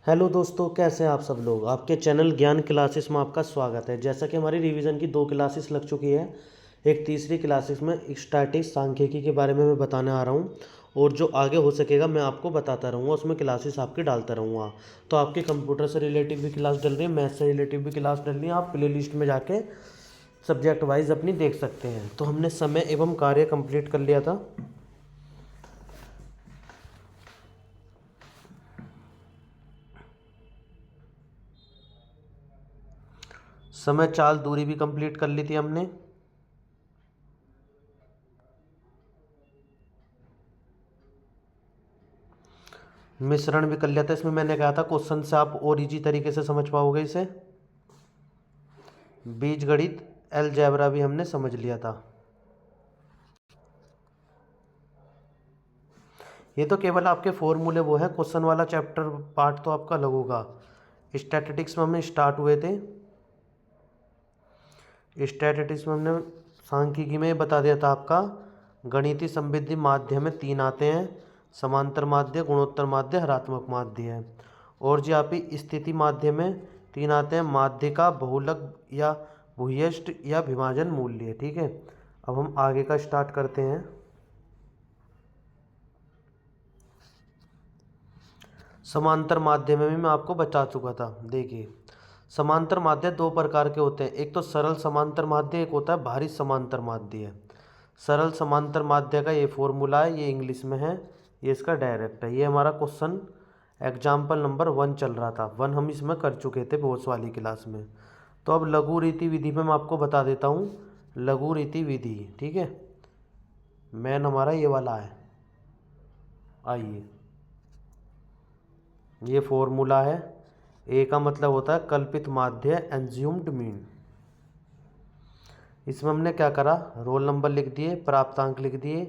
Hello दोस्तों, कैसे हैं आप सब लोग। आपके चैनल ज्ञान क्लासेस में आपका स्वागत है। जैसा कि हमारी रिवीजन की 2 क्लासेस लग चुकी है, एक तीसरी क्लासेस में स्टैटिक्स सांख्यिकी के बारे में मैं बताने आ रहा हूँ और जो आगे हो सकेगा मैं आपको बताता रहूँगा, उसमें क्लासेस आपकी डालता रहूँगा। तो आपकी कंप्यूटर से रिलेटिव भी क्लास डल रही है, मैथ से रिलेटिव भी क्लास डल रही है। आप प्ले लिस्ट में जाके सब्जेक्ट वाइज अपनी देख सकते हैं। तो हमने समय एवं कार्य कंप्लीट कर लिया था। समय चाल दूरी भी कंप्लीट कर ली थी हमने। मिश्रण भी कर लिया था। इसमें मैंने कहा था क्वेश्चन से आप और इजी तरीके से समझ पाओगे इसे। बीजगणित अलजेब्रा भी हमने समझ लिया था। ये तो केवल आपके फॉर्मूले वो है, क्वेश्चन वाला चैप्टर पार्ट तो आपका अलग होगा। स्टैटिस्टिक्स में हमने स्टार्ट हुए थे। स्टैटिस्टिक्स में हमने सांख्यिकी में बता दिया था आपका गणितीय संबंधी माध्य में 3 आते हैं, समांतर माध्य, गुणोत्तर माध्य, हरात्मक माध्य है। और जी आप ही स्थिति माध्य में 3 आते हैं, माध्य का बहुलक या भूयष्ट या विभाजन मूल्य। ठीक है, अब हम आगे का स्टार्ट करते हैं। समांतर माध्य में भी मैं आपको बता चुका था। देखिए, समांतर माध्य 2 प्रकार के होते हैं, एक तो सरल समांतर माध्य, एक होता है भारित समांतर माध्य। सरल समांतर माध्य का ये फॉर्मूला है, ये इंग्लिश में है, ये इसका डायरेक्ट है। ये हमारा क्वेश्चन एग्जाम्पल नंबर 1 चल रहा था। 1 हम इसमें कर चुके थे बहुत वाली क्लास में। तो अब लघु रीति विधि में मैं आपको बता देता हूँ। लघु रीति विधि, ठीक है, मैन हमारा ये वाला है। आइए, ये फॉर्मूला है। ए का मतलब होता है कल्पित माध्य, एज्यूम्ड मीन। इसमें हमने क्या करा, रोल नंबर लिख दिए, प्राप्तांक लिख दिए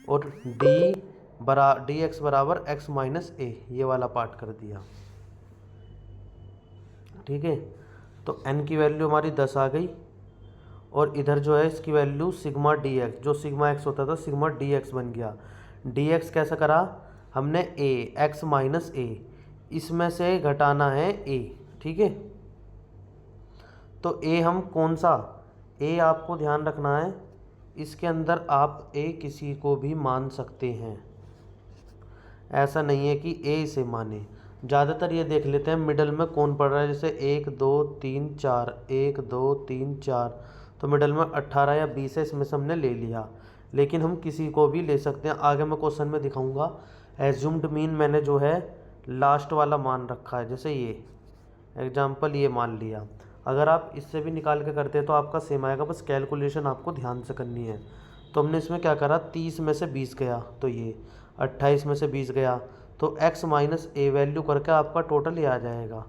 और डी एक्स बराबर एक्स माइनस ए, ये वाला पार्ट कर दिया। ठीक है, तो एन की वैल्यू हमारी 10 आ गई और इधर जो है इसकी वैल्यू सिग्मा डी एक्स, जो सिग्मा एक्स होता था सिग्मा डी एक्स बन गया। डी एक्स कैसे करा हमने, ए एक्स माइनस ए, इसमें से घटाना है ए। ठीक है, तो ए हम कौन सा, ए आपको ध्यान रखना है, इसके अंदर आप ए किसी को भी मान सकते हैं। ऐसा नहीं है कि ए इसे माने। ज़्यादातर ये देख लेते हैं मिडल में कौन पड़ रहा है, जैसे 1 2 3 4, 1 2 3 4, तो मिडल में 18 या 20 है, इसमें से हमने ले लिया। लेकिन हम किसी को भी ले सकते हैं, आगे मैं क्वेश्चन में दिखाऊंगा। एज्यूम्ड मीन मैंने जो है लास्ट वाला मान रखा है, जैसे ये एग्जाम्पल ये मान लिया। अगर आप इससे भी निकाल के करते हैं तो आपका सेम आएगा, बस कैलकुलेशन आपको ध्यान से करनी है। तो हमने इसमें क्या करा, 30 में से 20 गया तो ये 28 में से 20 गया, तो x माइनस ए वैल्यू करके आपका टोटल ये आ जाएगा।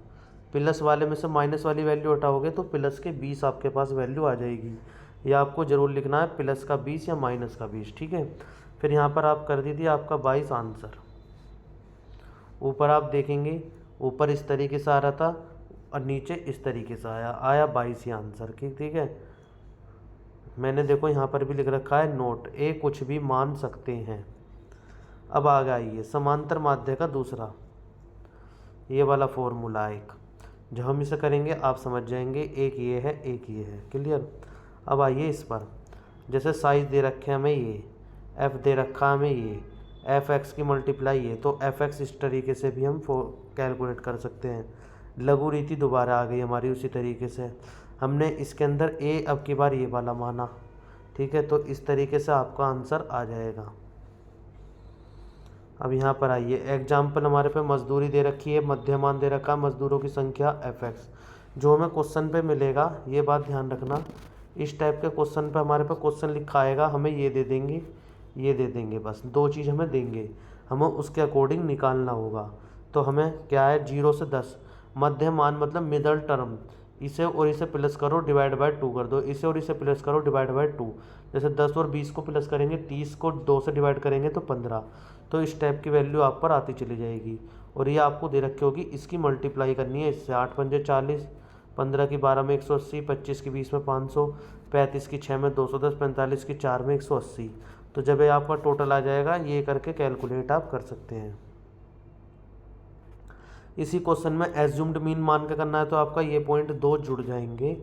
प्लस वाले में से माइनस वाली वैल्यू हटाओगे तो प्लस के 20 आपके पास वैल्यू आ जाएगी। ये आपको ज़रूर लिखना है, प्लस का 20 या माइनस का 20। ठीक है, फिर यहाँ पर आप कर दीजिए आपका 22 आंसर। ऊपर आप देखेंगे, ऊपर इस तरीके से आ रहा था और नीचे इस तरीके से आया 22 ही आंसर की। ठीक है, मैंने देखो यहाँ पर भी लिख रखा है नोट, ए कुछ भी मान सकते हैं। अब आ आइए समांतर माध्य का दूसरा ये वाला फॉर्मूला, एक जो हम इसे करेंगे आप समझ जाएंगे। एक ये है, एक ये है, क्लियर। अब आइए इस पर, जैसे साइज दे रखे हैं हमें, ये एफ दे रखा है हमें, ये एफ एक्स की मल्टीप्लाई है, तो एफ एक्स इस तरीके से भी हम कैलकुलेट कर सकते हैं। लघु रीति दोबारा आ गई हमारी उसी तरीके से। हमने इसके अंदर ए अब की बार ये वाला माना। ठीक है, तो इस तरीके से आपका आंसर आ जाएगा। अब यहाँ पर आइए, एग्जाम्पल हमारे पे मजदूरी दे रखी है, मध्यमान दे रखा है, मजदूरों की संख्या एफ एक्स। जो हमें क्वेश्चन पे मिलेगा, ये बात ध्यान रखना, इस टाइप के क्वेश्चन पे हमारे पे क्वेश्चन लिखा आएगा, हमें ये दे देंगे, ये दे देंगे, बस 2 चीज़ हमें देंगे, हमें उसके अकॉर्डिंग निकालना होगा। तो हमें क्या है, 0 से 10, मध्यमान मतलब मिडल टर्म, इसे और इसे प्लस करो डिवाइड बाय 2 कर दो, इसे और इसे प्लस करो डिवाइड बाय 2। जैसे 10 और 20 को प्लस करेंगे, 30 को 2 से डिवाइड करेंगे तो 15। तो इस टाइप की वैल्यू आप पर आती चली जाएगी। और ये आपको दे रखी होगी, इसकी मल्टीप्लाई करनी है इससे, 8 पंजे 40, 15 की 12 में 180, 25 की 20 में 500, 35 की 6 में 210, 45 की 4 में 180। तो जब ये आपका टोटल आ जाएगा, ये करके कैलकुलेट आप कर सकते हैं। इसी क्वेश्चन में एज्यूम्ड मीन मान के करना है, तो आपका ये पॉइंट 2 जुड़ जाएंगे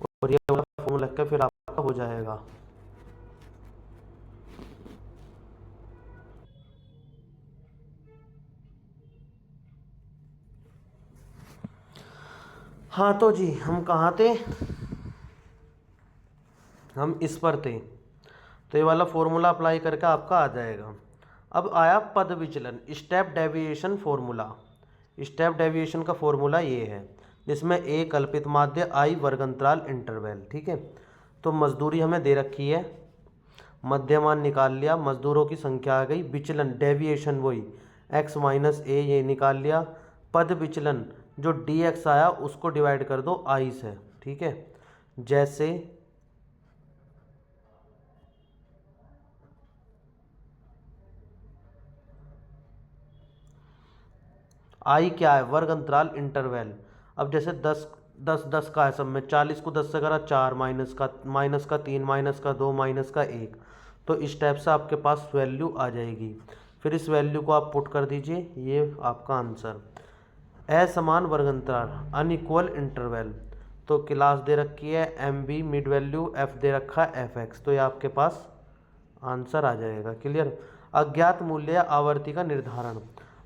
और ये वाला फॉर्मूला लग के फिर आपका हो जाएगा। हाँ तो जी हम कहाँ थे, हम इस पर थे। तो ये वाला फॉर्मूला अप्लाई करके आपका आ जाएगा। अब आया पद विचलन, step deviation formula. Step deviation का फॉर्मूला ये है, जिसमें ए कल्पित माध्य, आई वर्गंतराल इंटरवल। ठीक है, तो मजदूरी हमें दे रखी है, मध्यमान निकाल लिया, मजदूरों की संख्या आ गई, विचलन डेविएशन वही x माइनस ए ये निकाल लिया, पद विचलन जो dx आया उसको डिवाइड कर दो i से। ठीक है, जैसे आई क्या है, वर्ग अंतराल इंटरवल। अब जैसे 10 10 10 का है सब में, 40 को 10 से करा 4, माइनस का 3, माइनस का 2, माइनस का 1। तो इस टाइप से आपके पास वैल्यू आ जाएगी। फिर इस वैल्यू को आप पुट कर दीजिए, ये आपका आंसर। असमान वर्ग अंतराल अनइक्वल इंटरवल, तो क्लास दे रखी है M B, mid value F दे रखा है एफ एक्स, तो ये आपके पास आंसर आ जाएगा। क्लियर। अज्ञात मूल्य या आवर्ती का निर्धारण,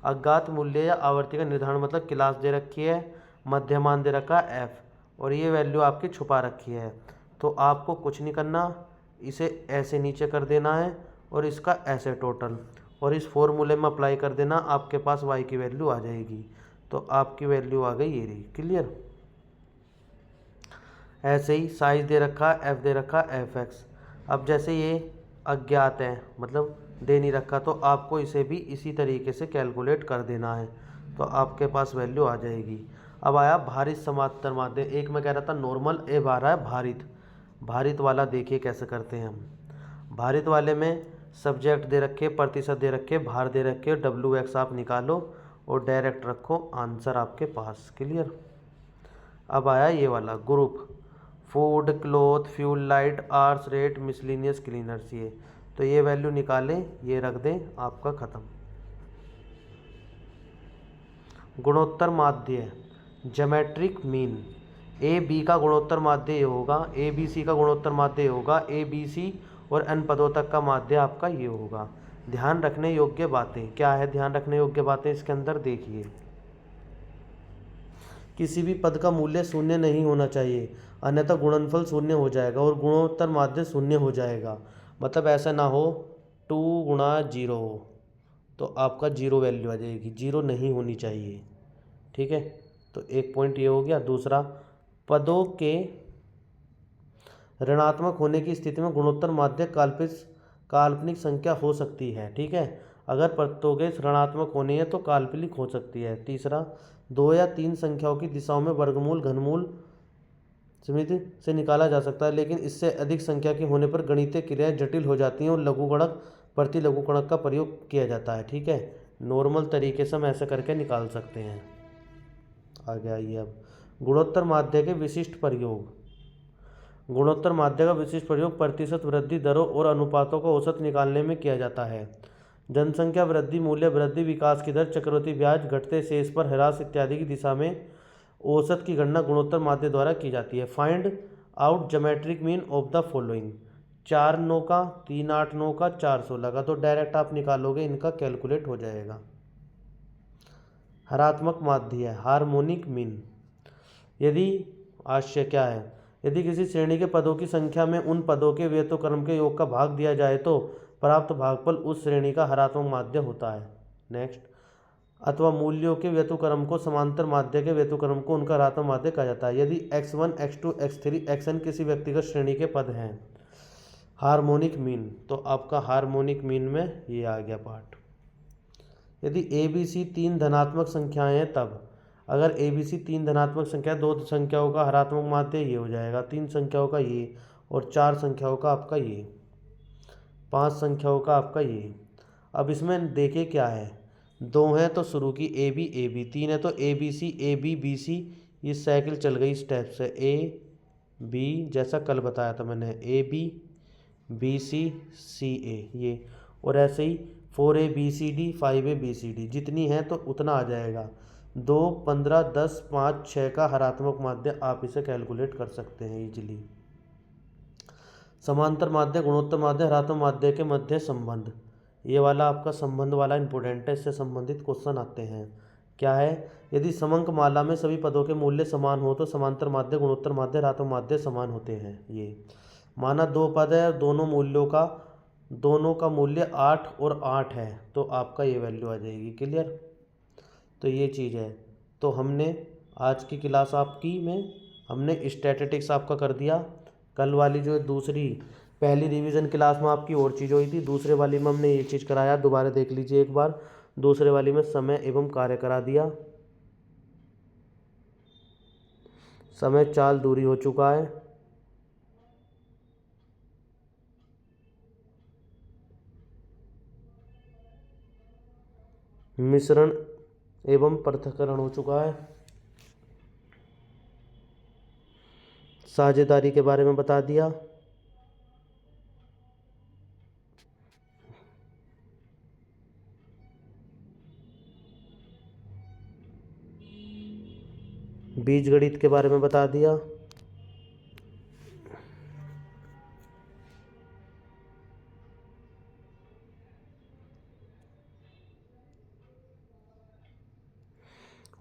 अज्ञात मूल्य या आवर्ती का निर्धारण मतलब क्लास दे रखी है, मध्यमान दे रखा है एफ, और ये वैल्यू आपकी छुपा रखी है। तो आपको कुछ नहीं करना, इसे ऐसे नीचे कर देना है और इसका ऐसे टोटल, और इस फॉर्मूले में अप्लाई कर देना, आपके पास वाई की वैल्यू आ जाएगी। तो आपकी वैल्यू आ गई ये रही। क्लियर। ऐसे ही साइज दे रखा है, एफ दे रखा है एफ एक्स। अब जैसे ये अज्ञात है मतलब दे नहीं रखा, तो आपको इसे भी इसी तरीके से कैलकुलेट कर देना है, तो आपके पास वैल्यू आ जाएगी। अब आया भारित समांतर माध्य, एक मैं कह रहा था नॉर्मल, ए आ रहा है भारित। भारित वाला देखिए कैसे करते हैं हम। भारित वाले में सब्जेक्ट दे रखे, प्रतिशत दे रखे, भार दे रखे, डब्ल्यू एक्स आप निकालो और डायरेक्ट रखो, आंसर आपके पास। क्लियर। अब आया ये वाला group, food, cloth, fuel, light, arts, rate, miscellaneous, cleaners, ये तो ये वैल्यू निकालें, ये रख दें, आपका खत्म। गुणोत्तर माध्य ज्योमेट्रिक मीन, ए बी का गुणोत्तर माध्य ये होगा, ए बी सी का गुणोत्तर माध्य ये होगा, ए बी सी और एन पदों तक का माध्य आपका ये होगा। ध्यान रखने योग्य बातें क्या है, ध्यान रखने योग्य बातें इसके अंदर देखिए। किसी भी पद का मूल्य शून्य नहीं होना चाहिए, अन्यथा गुणनफल शून्य हो जाएगा और गुणोत्तर माध्य शून्य हो जाएगा। मतलब ऐसा ना हो 2 गुणा 0 हो, तो आपका 0 वैल्यू आ जाएगी, 0 नहीं होनी चाहिए। ठीक है, तो एक पॉइंट ये हो गया। दूसरा, पदों के ऋणात्मक होने की स्थिति में गुणोत्तर माध्य काल्पनिक संख्या हो सकती है। ठीक है, अगर पदों के ऋणात्मक होने हैं तो काल्पनिक हो सकती है। तीसरा, 2 या 3 संख्याओं की दिशाओं में वर्गमूल घनमूल समिति से निकाला जा सकता है, लेकिन इससे अधिक संख्या के होने पर गणितीय क्रियाएं जटिल हो जाती हैं और लघुगणक प्रति लघुगणक का प्रयोग किया जाता है। ठीक है, नॉर्मल तरीके से हम ऐसे करके निकाल सकते हैं। आगे आइए अब गुणोत्तर माध्य के विशिष्ट प्रयोग। गुणोत्तर माध्य का विशिष्ट प्रयोग प्रतिशत वृद्धि दरों और अनुपातों का औसत निकालने में किया जाता है। जनसंख्या वृद्धि, मूल्य वृद्धि, विकास की दर, चक्रवृद्धि ब्याज, घटते शेष पर ह्रास इत्यादि की दिशा में औसत की गणना गुणोत्तर माध्य द्वारा की जाती है। Find out geometric mean of the following, 4 9 का, 3 8 9 का, 4 16 का, तो डायरेक्ट आप निकालोगे, इनका कैलकुलेट हो जाएगा। हरात्मक माध्य हार्मोनिक मीन, यदि आशय क्या है, यदि किसी श्रेणी के पदों की संख्या में उन पदों के व्युत्क्रम के योग का भाग दिया जाए तो प्राप्त भागफल उस श्रेणी का हरात्मक माध्य होता है। नेक्स्ट, अथवा मूल्यों के व्युत्क्रम को समांतर माध्य के व्युत्क्रम को उनका हरात्मक माध्य कहा जाता है यदि x1 x2 x3 xn किसी व्यक्तिगत श्रेणी के पद हैं। हार्मोनिक मीन, तो आपका हार्मोनिक मीन में ये आ गया पार्ट। यदि ए बी सी 3 धनात्मक संख्याएं हैं तब, अगर ए बी सी 3 धनात्मक संख्या, 2 संख्याओं का हरात्मक माध्य ये हो जाएगा, 3 संख्याओं का ये और 4 संख्याओं का आपका ये, 5 संख्याओं का आपका ये। अब इसमें देखिए क्या है, 2 हैं तो शुरू की ए बी, 3 है तो ए बी सी, ये साइकिल चल गई स्टेप से, ए बी जैसा कल बताया था मैंने, ए बी सी ए ये, और ऐसे ही 4 A B C D 5 A B C D, जितनी है तो उतना आ जाएगा। 2, 15, 10, 5, 6 का हरात्मक माध्य आप इसे कैलकुलेट कर सकते हैं इजीली। समांतर माध्य, गुणोत्तर माध्य, हरात्मक माध्य के मध्य संबंध, ये वाला आपका संबंध वाला इंपॉर्टेंट है, इससे संबंधित क्वेश्चन आते हैं। क्या है, यदि समंक माला में सभी पदों के मूल्य समान हो तो समांतर माध्य, गुणोत्तर माध्य, हरात्मक माध्य समान होते हैं। ये माना 2 पद है और दोनों का मूल्य 8 और 8 है, तो आपका ये वैल्यू आ जाएगी। क्लियर, तो ये चीज़ है। तो हमने आज की क्लास आपकी में हमने स्टैटिस्टिक्स आपका कर दिया। कल वाली जो दूसरी पहली रिवीजन क्लास में आपकी और चीज़ हुई थी, दूसरे वाली में हमने ये चीज़ कराया, दोबारा देख लीजिए एक बार। दूसरे वाली में समय एवं कार्य करा दिया, समय चाल दूरी हो चुका है, मिश्रण एवं पृथक्करण हो चुका है, साझेदारी के बारे में बता दिया, बीजगणित के बारे में बता दिया,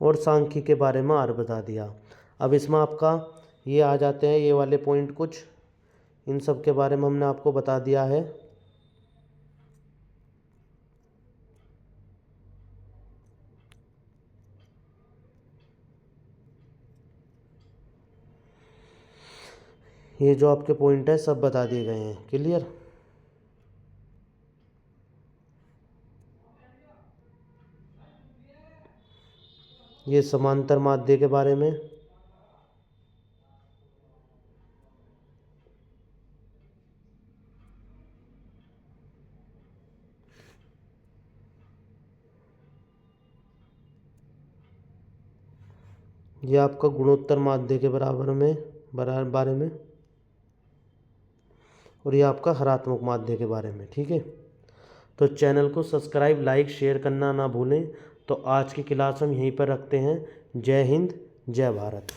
और सांख्यिकी के बारे में और बता दिया। अब इसमें आपका ये आ जाते हैं ये वाले पॉइंट कुछ, इन सब के बारे में हमने आपको बता दिया है। ये जो आपके पॉइंट है सब बता दिए गए हैं। क्लियर, ये समांतर माध्य के बारे में, ये आपका गुणोत्तर माध्य के बारे में, और ये आपका हरात्मक माध्य के बारे में। ठीक है, तो चैनल को सब्सक्राइब, लाइक, शेयर करना ना भूलें। तो आज की क्लास हम यहीं पर रखते हैं। जय हिंद, जय भारत।